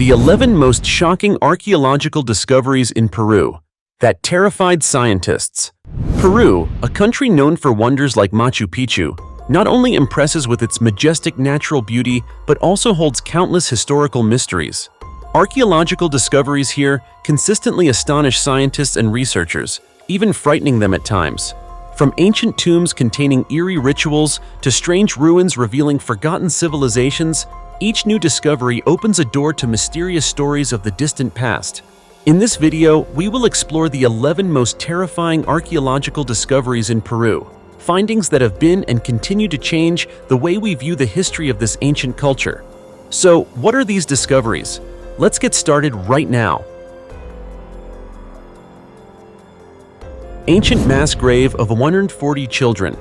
The 11 most shocking archaeological discoveries in Peru that terrified scientists. Peru, a country known for wonders like Machu Picchu, not only impresses with its majestic natural beauty, but also holds countless historical mysteries. Archaeological discoveries here consistently astonish scientists and researchers, even frightening them at times. From ancient tombs containing eerie rituals to strange ruins revealing forgotten civilizations, each new discovery opens a door to mysterious stories of the distant past. In this video, we will explore the 11 most terrifying archaeological discoveries in Peru, findings that have been and continue to change the way we view the history of this ancient culture. So, what are these discoveries? Let's get started right now. Ancient mass grave of 140 children.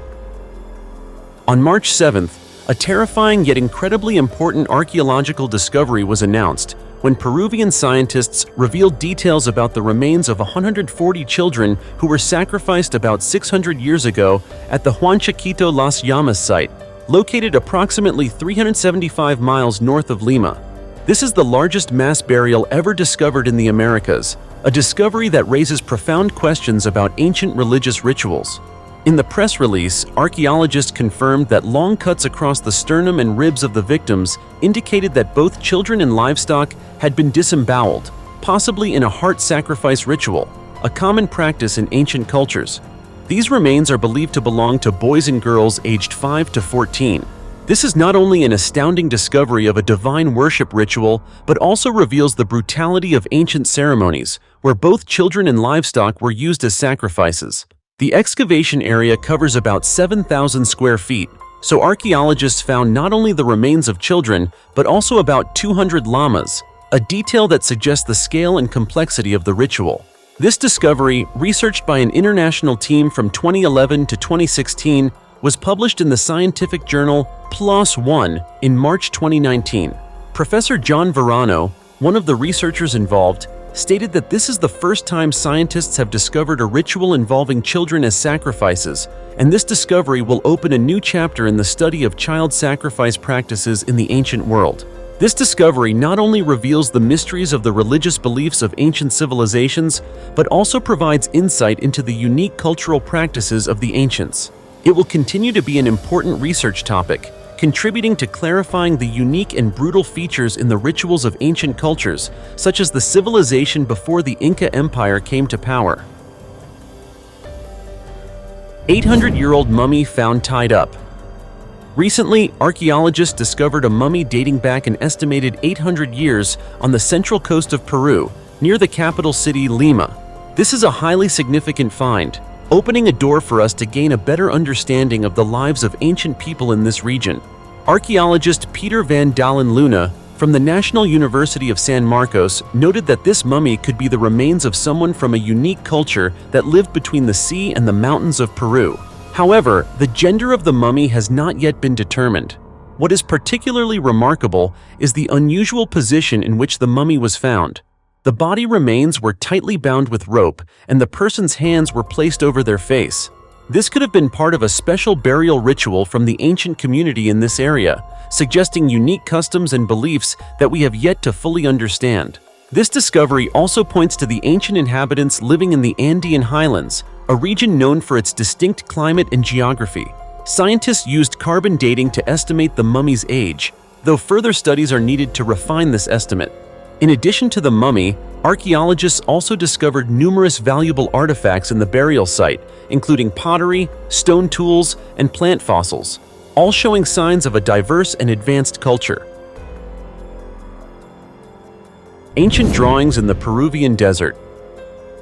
On March 7th, a terrifying yet incredibly important archaeological discovery was announced when Peruvian scientists revealed details about the remains of 140 children who were sacrificed about 600 years ago at the Huanchaquito Las Llamas site, located approximately 375 miles north of Lima. This is the largest mass burial ever discovered in the Americas, a discovery that raises profound questions about ancient religious rituals. In the press release, archaeologists confirmed that long cuts across the sternum and ribs of the victims indicated that both children and livestock had been disemboweled, possibly in a heart sacrifice ritual, a common practice in ancient cultures. These remains are believed to belong to boys and girls aged 5 to 14. This is not only an astounding discovery of a divine worship ritual, but also reveals the brutality of ancient ceremonies, where both children and livestock were used as sacrifices. The excavation area covers about 7,000 square feet, so archaeologists found not only the remains of children, but also about 200 llamas, a detail that suggests the scale and complexity of the ritual. This discovery, researched by an international team from 2011 to 2016, was published in the scientific journal PLOS One in March 2019. Professor John Verano, one of the researchers involved, stated that this is the first time scientists have discovered a ritual involving children as sacrifices, and this discovery will open a new chapter in the study of child sacrifice practices in the ancient world. This discovery not only reveals the mysteries of the religious beliefs of ancient civilizations, but also provides insight into the unique cultural practices of the ancients. It will continue to be an important research topic, contributing to clarifying the unique and brutal features in the rituals of ancient cultures, such as the civilization before the Inca Empire came to power. 800-year-old mummy found tied up. Recently, archaeologists discovered a mummy dating back an estimated 800 years on the central coast of Peru, near the capital city Lima. This is a highly significant find, opening a door for us to gain a better understanding of the lives of ancient people in this region. Archaeologist Peter van Dalen Luna from the National University of San Marcos noted that this mummy could be the remains of someone from a unique culture that lived between the sea and the mountains of Peru. However, the gender of the mummy has not yet been determined. What is particularly remarkable is the unusual position in which the mummy was found. The body remains were tightly bound with rope, and the person's hands were placed over their face. This could have been part of a special burial ritual from the ancient community in this area, suggesting unique customs and beliefs that we have yet to fully understand. This discovery also points to the ancient inhabitants living in the Andean highlands, a region known for its distinct climate and geography. Scientists used carbon dating to estimate the mummy's age, though further studies are needed to refine this estimate. In addition to the mummy, archaeologists also discovered numerous valuable artifacts in the burial site, including pottery, stone tools, and plant fossils, all showing signs of a diverse and advanced culture. Ancient drawings in the Peruvian desert.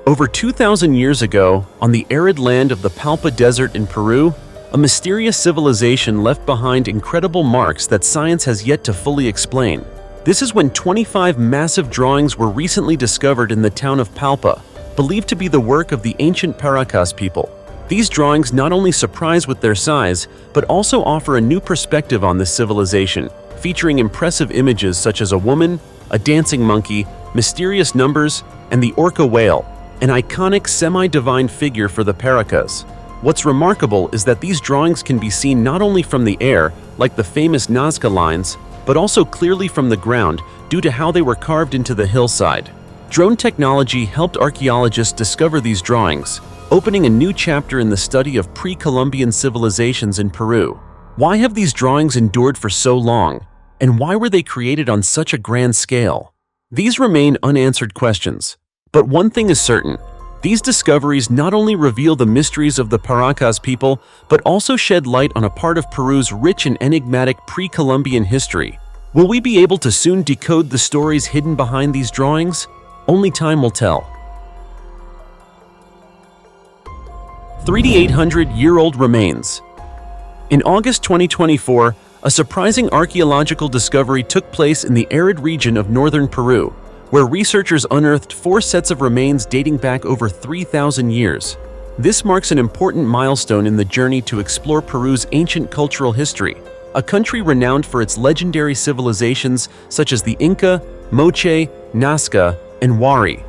Over 2,000 years ago, on the arid land of the Pampa Desert in Peru, a mysterious civilization left behind incredible marks that science has yet to fully explain. This is when 25 massive drawings were recently discovered in the town of Palpa, believed to be the work of the ancient Paracas people. These drawings not only surprise with their size, but also offer a new perspective on this civilization, featuring impressive images such as a woman, a dancing monkey, mysterious numbers, and the orca whale, an iconic semi-divine figure for the Paracas. What's remarkable is that these drawings can be seen not only from the air, like the famous Nazca lines, but also clearly from the ground due to how they were carved into the hillside. Drone technology helped archaeologists discover these drawings, opening a new chapter in the study of pre-Columbian civilizations in Peru. Why have these drawings endured for so long? And why were they created on such a grand scale? These remain unanswered questions. But one thing is certain. These discoveries not only reveal the mysteries of the Paracas people, but also shed light on a part of Peru's rich and enigmatic pre-Columbian history. Will we be able to soon decode the stories hidden behind these drawings? Only time will tell. 3,800-year-old remains. In August 2024, a surprising archaeological discovery took place in the arid region of northern Peru, where researchers unearthed 4 sets of remains dating back over 3,000 years. This marks an important milestone in the journey to explore Peru's ancient cultural history, a country renowned for its legendary civilizations such as the Inca, Moche, Nazca, and Wari.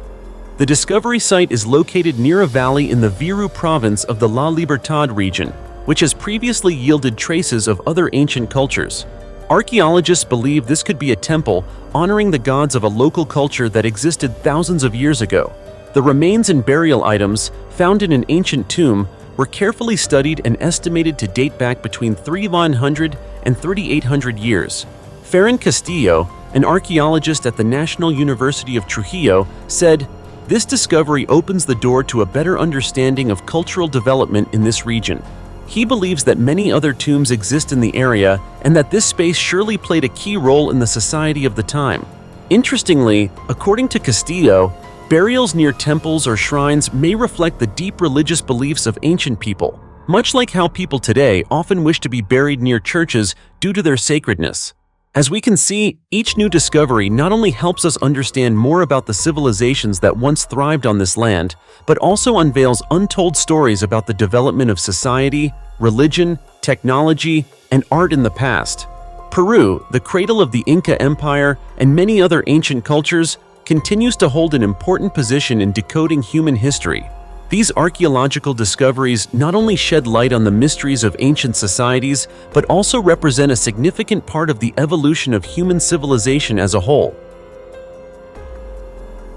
The discovery site is located near a valley in the Viru province of the La Libertad region, which has previously yielded traces of other ancient cultures. Archaeologists believe this could be a temple honoring the gods of a local culture that existed thousands of years ago. The remains and burial items, found in an ancient tomb, were carefully studied and estimated to date back between 3,100 and 3,800 years. Ferran Castillo, an archaeologist at the National University of Trujillo, said, "This discovery opens the door to a better understanding of cultural development in this region." He believes that many other tombs exist in the area and that this space surely played a key role in the society of the time. Interestingly, according to Castillo, burials near temples or shrines may reflect the deep religious beliefs of ancient people, much like how people today often wish to be buried near churches due to their sacredness. As we can see, each new discovery not only helps us understand more about the civilizations that once thrived on this land, but also unveils untold stories about the development of society, religion, technology, and art in the past. Peru, the cradle of the Inca Empire and many other ancient cultures, continues to hold an important position in decoding human history. These archaeological discoveries not only shed light on the mysteries of ancient societies, but also represent a significant part of the evolution of human civilization as a whole.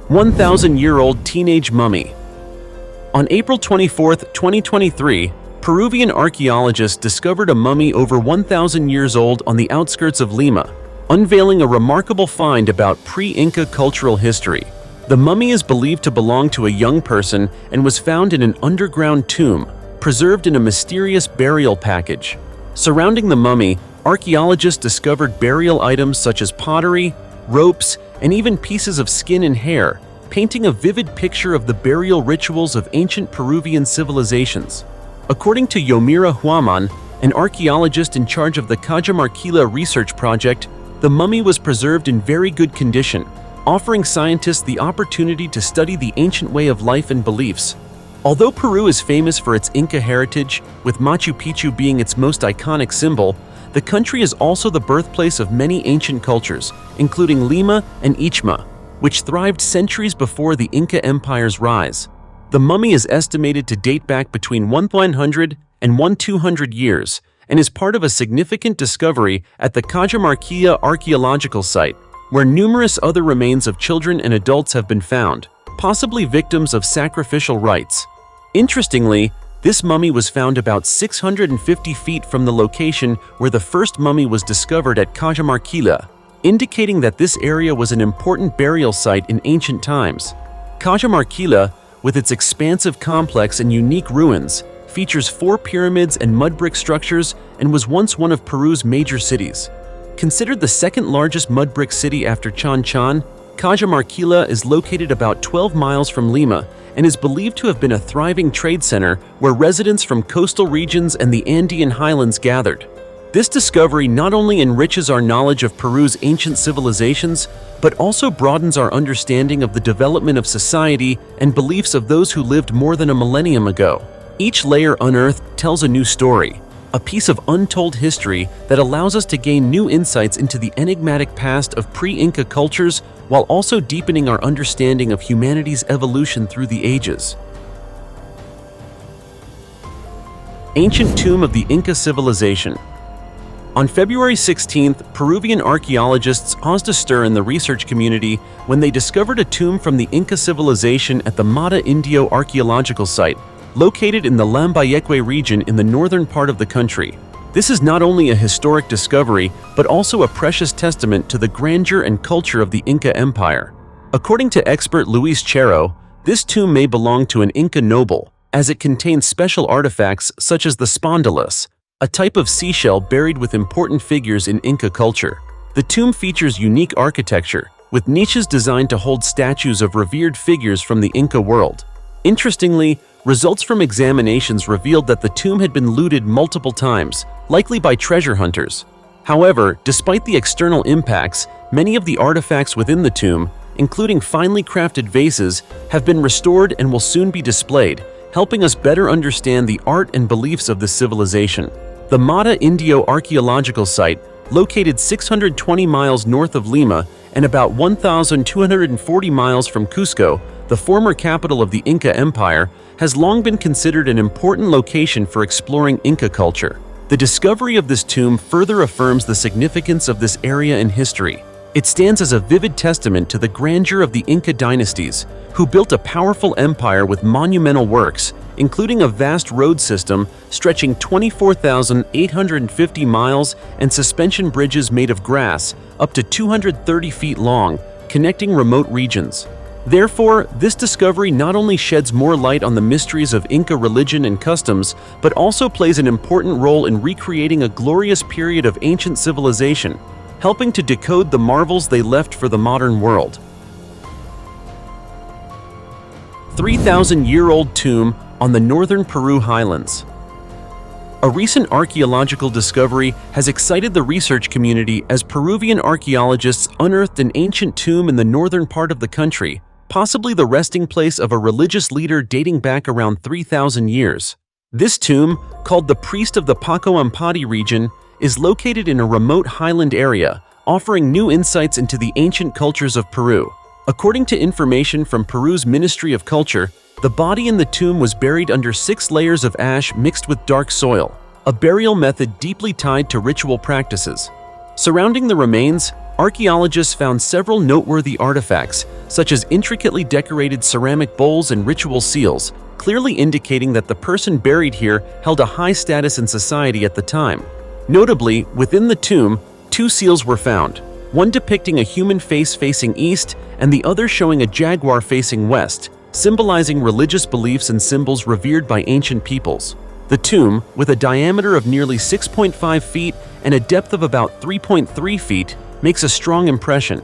1,000-year-old teenage mummy. On April 24, 2023, Peruvian archaeologists discovered a mummy over 1,000 years old on the outskirts of Lima, unveiling a remarkable find about pre-Inca cultural history. The mummy is believed to belong to a young person and was found in an underground tomb, preserved in a mysterious burial package. Surrounding the mummy, archaeologists discovered burial items such as pottery, ropes, and even pieces of skin and hair, painting a vivid picture of the burial rituals of ancient Peruvian civilizations. According to Yomira Huaman, an archaeologist in charge of the Cajamarquilla research project, the mummy was preserved in very good condition, offering scientists the opportunity to study the ancient way of life and beliefs. Although Peru is famous for its Inca heritage, with Machu Picchu being its most iconic symbol, the country is also the birthplace of many ancient cultures, including Lima and Ichma, which thrived centuries before the Inca Empire's rise. The mummy is estimated to date back between 1,100 and 1,200 years, and is part of a significant discovery at the Cajamarquilla Archaeological site, where numerous other remains of children and adults have been found, possibly victims of sacrificial rites. Interestingly, this mummy was found about 650 feet from the location where the first mummy was discovered at Cajamarquilla, indicating that this area was an important burial site in ancient times. Cajamarquilla, with its expansive complex and unique ruins, features 4 pyramids and mud brick structures and was once one of Peru's major cities. Considered the second largest mud brick city after Chan Chan, Cajamarquilla is located about 12 miles from Lima and is believed to have been a thriving trade center where residents from coastal regions and the Andean highlands gathered. This discovery not only enriches our knowledge of Peru's ancient civilizations, but also broadens our understanding of the development of society and beliefs of those who lived more than a millennium ago. Each layer unearthed tells a new story, a piece of untold history that allows us to gain new insights into the enigmatic past of pre-Inca cultures while also deepening our understanding of humanity's evolution through the ages. Ancient tomb of the Inca civilization. On February 16th, Peruvian archaeologists caused a stir in the research community when they discovered a tomb from the Inca civilization at the Mata Indio archaeological site, located in the Lambayeque region in the northern part of the country. This is not only a historic discovery, but also a precious testament to the grandeur and culture of the Inca Empire. According to expert Luis Chero, this tomb may belong to an Inca noble, as it contains special artifacts such as the spondylus, a type of seashell buried with important figures in Inca culture. The tomb features unique architecture, with niches designed to hold statues of revered figures from the Inca world. Interestingly, results from examinations revealed that the tomb had been looted multiple times, likely by treasure hunters. However, despite the external impacts, many of the artifacts within the tomb, including finely crafted vases, have been restored and will soon be displayed, helping us better understand the art and beliefs of this civilization. The Mata Indio archaeological site, located 620 miles north of Lima and about 1,240 miles from Cusco, the former capital of the Inca Empire, has long been considered an important location for exploring Inca culture. The discovery of this tomb further affirms the significance of this area in history. It stands as a vivid testament to the grandeur of the Inca dynasties, who built a powerful empire with monumental works, including a vast road system stretching 24,850 miles and suspension bridges made of grass up to 230 feet long, connecting remote regions. Therefore, this discovery not only sheds more light on the mysteries of Inca religion and customs, but also plays an important role in recreating a glorious period of ancient civilization, helping to decode the marvels they left for the modern world. 3,000-year-old tomb on the northern Peru highlands. A recent archaeological discovery has excited the research community as Peruvian archaeologists unearthed an ancient tomb in the northern part of the country, possibly the resting place of a religious leader dating back around 3,000 years. This tomb, called the Priest of the Pampati region, is located in a remote highland area, offering new insights into the ancient cultures of Peru. According to information from Peru's Ministry of Culture, the body in the tomb was buried under 6 layers of ash mixed with dark soil, a burial method deeply tied to ritual practices. Surrounding the remains, archaeologists found several noteworthy artifacts, such as intricately decorated ceramic bowls and ritual seals, clearly indicating that the person buried here held a high status in society at the time. Notably, within the tomb, 2 seals were found, one depicting a human face facing east and the other showing a jaguar facing west, symbolizing religious beliefs and symbols revered by ancient peoples. The tomb, with a diameter of nearly 6.5 feet and a depth of about 3.3 feet, makes a strong impression.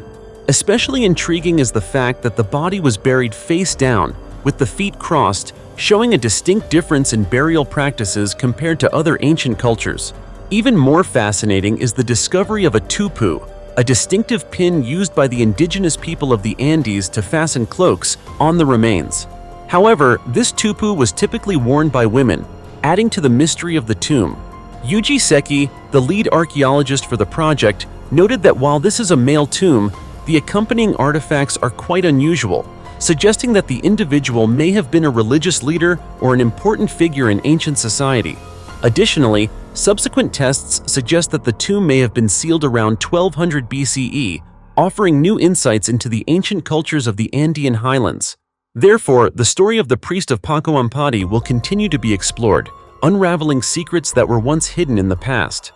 Especially intriguing is the fact that the body was buried face down, with the feet crossed, showing a distinct difference in burial practices compared to other ancient cultures. Even more fascinating is the discovery of a tupu, a distinctive pin used by the indigenous people of the Andes to fasten cloaks on the remains. However, this tupu was typically worn by women, adding to the mystery of the tomb. Yuji Seki, the lead archaeologist for the project, noted that while this is a male tomb, the accompanying artifacts are quite unusual, suggesting that the individual may have been a religious leader or an important figure in ancient society. Additionally, subsequent tests suggest that the tomb may have been sealed around 1200 BCE, offering new insights into the ancient cultures of the Andean highlands. Therefore, the story of the priest of Pampati will continue to be explored, unraveling secrets that were once hidden in the past.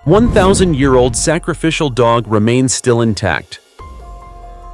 1,000-year-old sacrificial dog remains still intact.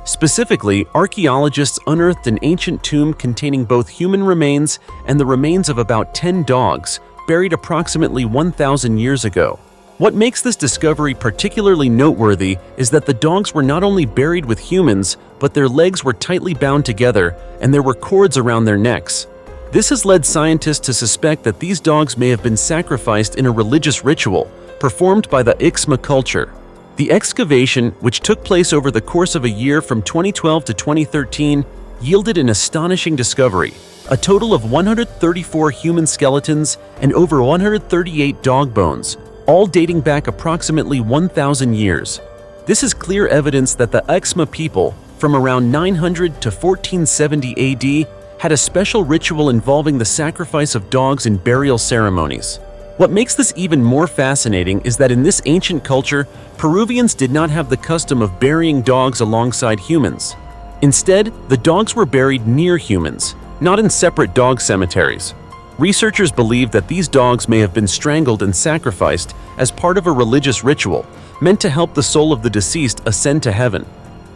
Specifically, archaeologists unearthed an ancient tomb containing both human remains and the remains of about 10 dogs, buried approximately 1,000 years ago. What makes this discovery particularly noteworthy is that the dogs were not only buried with humans, but their legs were tightly bound together and there were cords around their necks. This has led scientists to suspect that these dogs may have been sacrificed in a religious ritual, performed by the Ixma culture. The excavation, which took place over the course of a year from 2012 to 2013, yielded an astonishing discovery: a total of 134 human skeletons and over 138 dog bones, all dating back approximately 1,000 years. This is clear evidence that the Ixma people, from around 900 to 1470 AD, had a special ritual involving the sacrifice of dogs in burial ceremonies. What makes this even more fascinating is that in this ancient culture, Peruvians did not have the custom of burying dogs alongside humans. Instead, the dogs were buried near humans, not in separate dog cemeteries. Researchers believe that these dogs may have been strangled and sacrificed as part of a religious ritual meant to help the soul of the deceased ascend to heaven.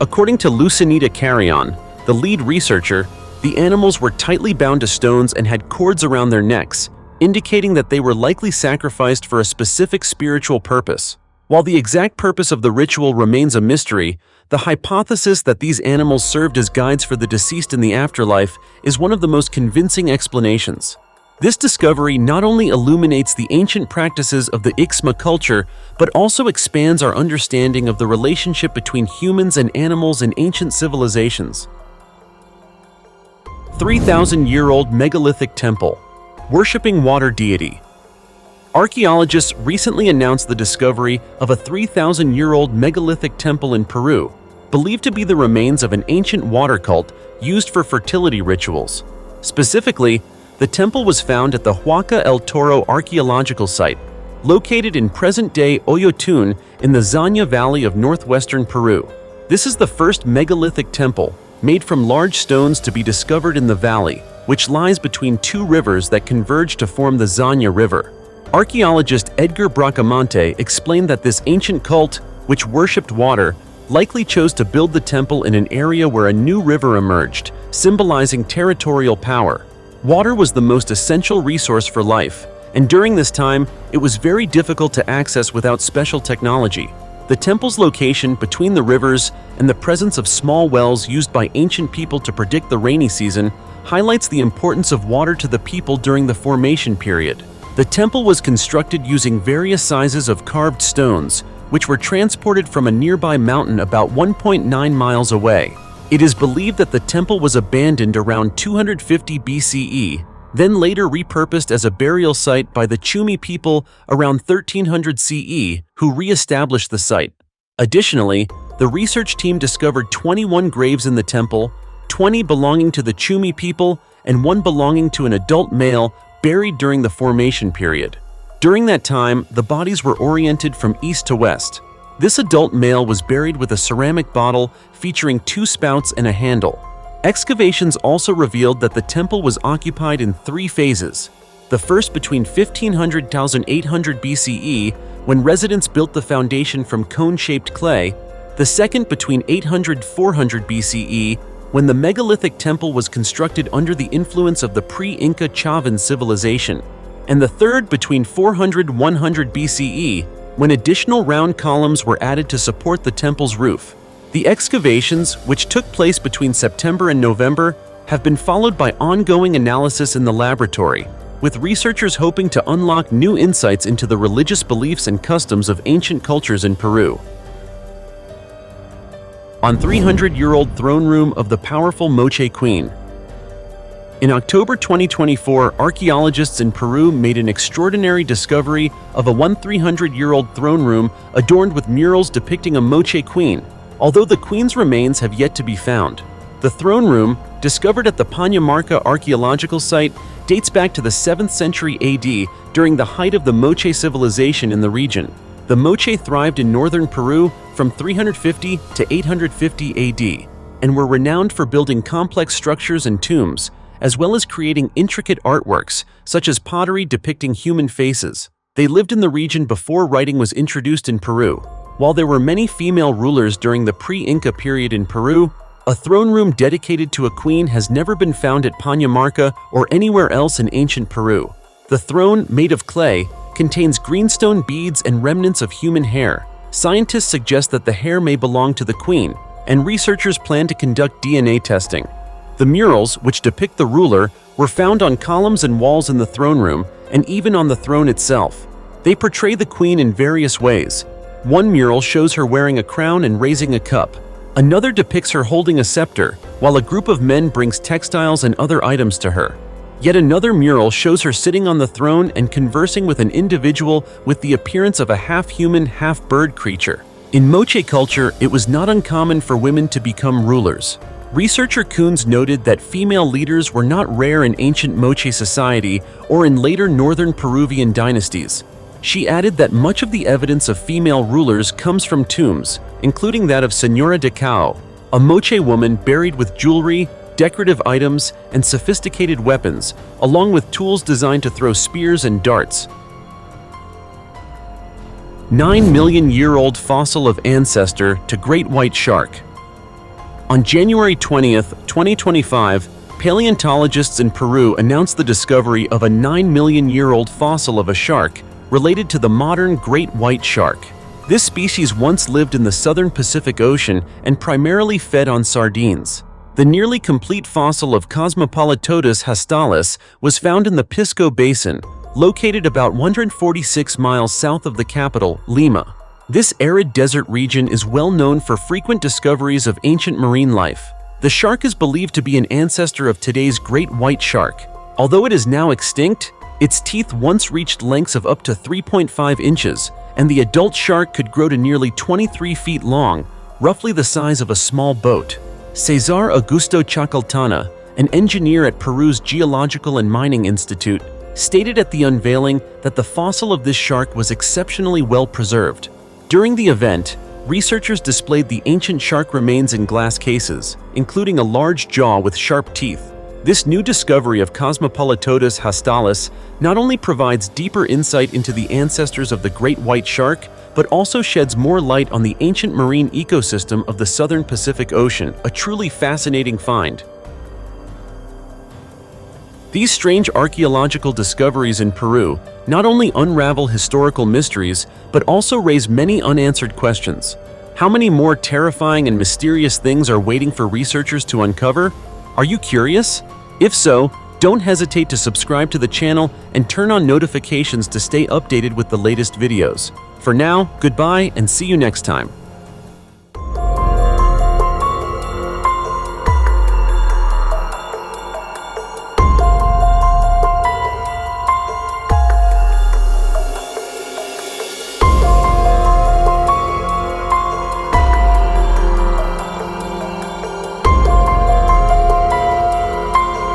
According to Lucinita Carrion, the lead researcher, the animals were tightly bound to stones and had cords around their necks, indicating that they were likely sacrificed for a specific spiritual purpose. While the exact purpose of the ritual remains a mystery, the hypothesis that these animals served as guides for the deceased in the afterlife is one of the most convincing explanations. This discovery not only illuminates the ancient practices of the Ixma culture, but also expands our understanding of the relationship between humans and animals in ancient civilizations. 3,000-year-old megalithic temple. Worshipping water deity. Archaeologists recently announced the discovery of a 3,000-year-old megalithic temple in Peru, believed to be the remains of an ancient water cult used for fertility rituals. Specifically, the temple was found at the Huaca el Toro archaeological site, located in present-day Oyotun in the Zaña Valley of northwestern Peru. This is the first megalithic temple, made from large stones, to be discovered in the valley, which lies between two rivers that converge to form the Zaña River. Archaeologist Edgar Bracamonte explained that this ancient cult, which worshipped water, likely chose to build the temple in an area where a new river emerged, symbolizing territorial power. Water was the most essential resource for life, and during this time, it was very difficult to access without special technology. The temple's location between the rivers and the presence of small wells used by ancient people to predict the rainy season highlights the importance of water to the people during the formation period. The temple was constructed using various sizes of carved stones, which were transported from a nearby mountain about 1.9 miles away. It is believed that the temple was abandoned around 250 BCE, then later repurposed as a burial site by the Chumi people around 1300 CE, who re-established the site. Additionally, the research team discovered 21 graves in the temple, 20 belonging to the Chumi people and 1 belonging to an adult male buried during the formation period. During that time, the bodies were oriented from east to west. This adult male was buried with a ceramic bottle featuring 2 spouts and a handle. Excavations also revealed that the temple was occupied in 3 phases. The first between 1500 and 1800 BCE, when residents built the foundation from cone-shaped clay. The second between 800 and 400 BCE, when the megalithic temple was constructed under the influence of the Pre-Inca Chavan civilization. And the third between 400 and 100 BCE, when additional round columns were added to support the temple's roof. The excavations, which took place between September and November, have been followed by ongoing analysis in the laboratory, with researchers hoping to unlock new insights into the religious beliefs and customs of ancient cultures in Peru. On 300-year-old throne room of the powerful Moche Queen. In October 2024, archaeologists in Peru made an extraordinary discovery of a 300-year-old throne room adorned with murals depicting a Moche Queen, although the queen's remains have yet to be found. The throne room, discovered at the Pañamarca archaeological site, dates back to the 7th century AD during the height of the Moche civilization in the region. The Moche thrived in northern Peru from 350 to 850 AD and were renowned for building complex structures and tombs, as well as creating intricate artworks, such as pottery depicting human faces. They lived in the region before writing was introduced in Peru. While there were many female rulers during the pre-Inca period in Peru, a throne room dedicated to a queen has never been found at Pañamarca or anywhere else in ancient Peru. The throne, made of clay, contains greenstone beads and remnants of human hair. Scientists suggest that the hair may belong to the queen, and researchers plan to conduct DNA testing. The murals, which depict the ruler, were found on columns and walls in the throne room, and even on the throne itself. They portray the queen in various ways. One mural shows her wearing a crown and raising a cup. Another depicts her holding a scepter, while a group of men brings textiles and other items to her. Yet another mural shows her sitting on the throne and conversing with an individual with the appearance of a half-human, half-bird creature. In Moche culture, it was not uncommon for women to become rulers. Researcher Koons noted that female leaders were not rare in ancient Moche society or in later northern Peruvian dynasties. She added that much of the evidence of female rulers comes from tombs, including that of Señora de Cao, a Moche woman buried with jewelry, decorative items, and sophisticated weapons, along with tools designed to throw spears and darts. 9-million-year-old fossil of ancestor to great white shark. On January 20th, 2025, paleontologists in Peru announced the discovery of a 9-million-year-old fossil of a shark related to the modern great white shark. This species once lived in the southern Pacific Ocean and primarily fed on sardines. The nearly complete fossil of Cosmopolitotus hastalis was found in the Pisco Basin, located about 146 miles south of the capital, Lima. This arid desert region is well known for frequent discoveries of ancient marine life. The shark is believed to be an ancestor of today's great white shark. Although it is now extinct, its teeth once reached lengths of up to 3.5 inches, and the adult shark could grow to nearly 23 feet long, roughly the size of a small boat. Cesar Augusto Chacaltana, an engineer at Peru's Geological and Mining Institute, stated at the unveiling that the fossil of this shark was exceptionally well preserved. During the event, researchers displayed the ancient shark remains in glass cases, including a large jaw with sharp teeth. This new discovery of Cosmopolitotus hastalis not only provides deeper insight into the ancestors of the great white shark, but also sheds more light on the ancient marine ecosystem of the southern Pacific Ocean, a truly fascinating find. These strange archaeological discoveries in Peru not only unravel historical mysteries, but also raise many unanswered questions. How many more terrifying and mysterious things are waiting for researchers to uncover? Are you curious? If so, don't hesitate to subscribe to the channel and turn on notifications to stay updated with the latest videos. For now, goodbye and see you next time.